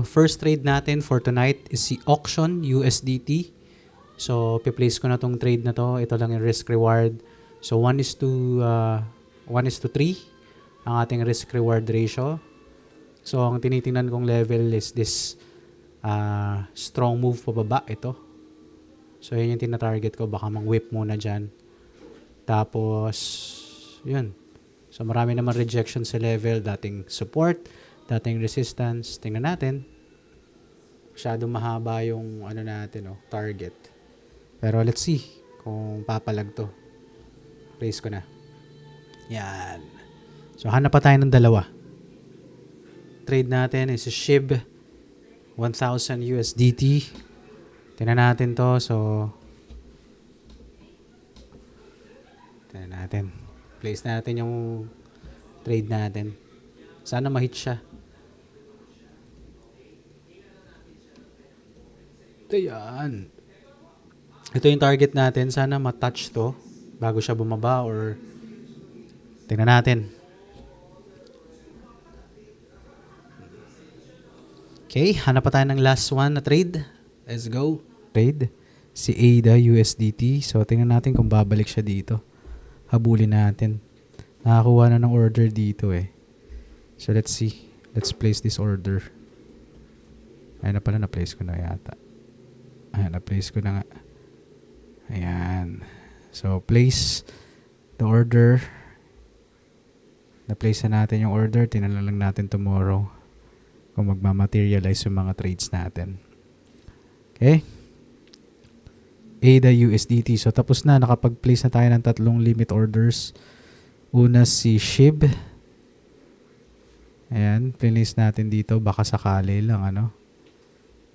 First trade natin for tonight is si Auction USDT. So, pi-place ko na tong trade na to. Ito lang yung risk reward. So, 1:3 ang ating risk reward ratio. So, ang tinitingnan kong level is this strong move pababa. Ito. So, yun yung tina-target ko. Baka mang-whip muna dyan. Tapos, yun. So, marami naman rejection sa level. Dating support, dating resistance. Tingnan natin. Masyado mahaba yung target. Pero let's see kung papalag to. Place ko na. Yan. So, hanap pa tayo ng dalawa. Trade natin is SHIB 1,000 USDT. Tingnan natin to. So, tingnan natin. Place natin yung trade natin. Sana ma-hit siya. Ayan. Ito yung target natin. Sana ma-touch to bago siya bumaba or tingnan natin. Okay, hanap pa tayo ng last one na trade. Let's go. Trade. Si ADA USDT. So, tingnan natin kung babalik siya dito. Habulin natin. Nakakuha na ng order dito eh. So, let's see. Let's place this order. Ayun na pala, na-place ko na yata. Ayan, na-place ko na nga. Ayan. So, place the order. Na-place na natin yung order. Tingnan lang natin tomorrow kung magmamaterialize yung mga trades natin. Okay? ADA USDT. So, tapos na. Nakapag-place na tayo ng 3 limit orders. Una si SHIB. Ayan. Place natin dito. Baka sakali lang,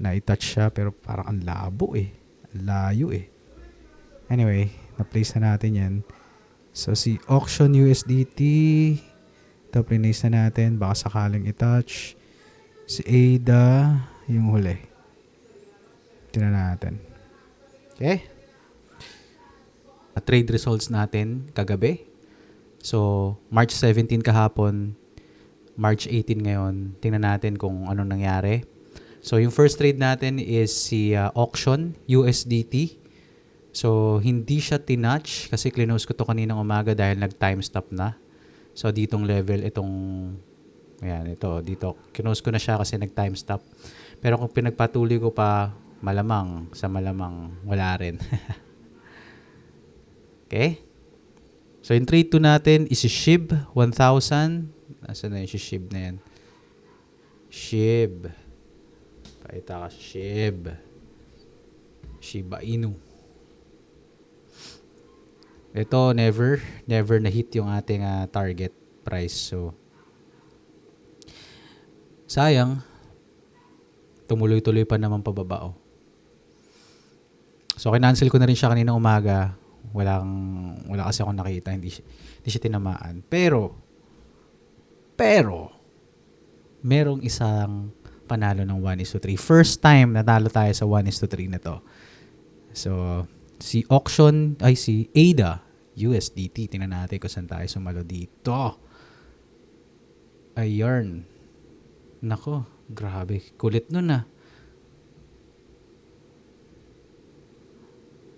na-touch siya pero parang ang labo eh. Ang layo eh. Anyway, na-place na natin yan. So, si Auction USDT. Ito, place na natin. Baka sakaling i-touch. Si ADA, yung huli. Tingnan natin. Okay. Trade results natin kagabi. So, March 17 kahapon. March 18 ngayon. Tingnan natin kung anong nangyari. So, yung first trade natin is si Auction USDT. So, hindi siya tinouch kasi clinose ko to kaninang umaga dahil nag-time stop na. So, ditong level, dito. Clinose ko na siya kasi nag-time stop. Pero kung pinagpatuloy ko pa, malamang, wala rin. Okay? So, yung trade 2 natin is si SHIB 1,000. Nasaan na yung si SHIB na yan? SHIB. Paita ka SHIB. Shiba Inu. Ito, never na hit yung ating target price. So, sayang. Tumuloy-tuloy pa naman pababa. So, kinancel ko na rin siya kanina umaga. Wala kasi akong nakita. Hindi siya tinamaan. Pero, merong isang panalo ng 1:3. First time natalo tayo sa 1:3 na to. So, si ADA USDT. Tingnan natin kung saan tayo sumalo dito. Ayun. Nako, grabe. Kulit nun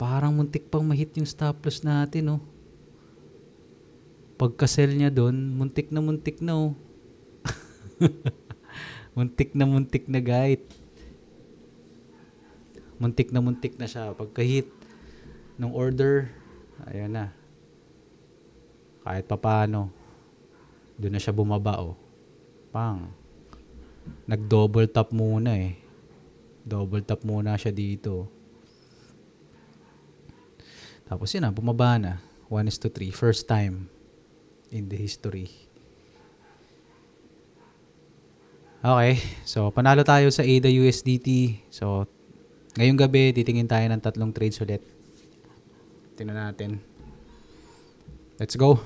Parang muntik pang ma-hit yung stop loss natin, Pagka-sell niya doon, muntik na muntik na guys. Muntik na siya. Pagka-hit ng order, ayun na. Kahit papaano, doon na siya bumaba, Pang. Nag-double tap muna eh. Double tap muna siya dito. Tapos yun bumaba na. 1:3. First time in the history. Okay. So, panalo tayo sa ADA USDT. So, ngayong gabi, titingin tayo ng 3 trades ulit. Tingnan natin. Let's go.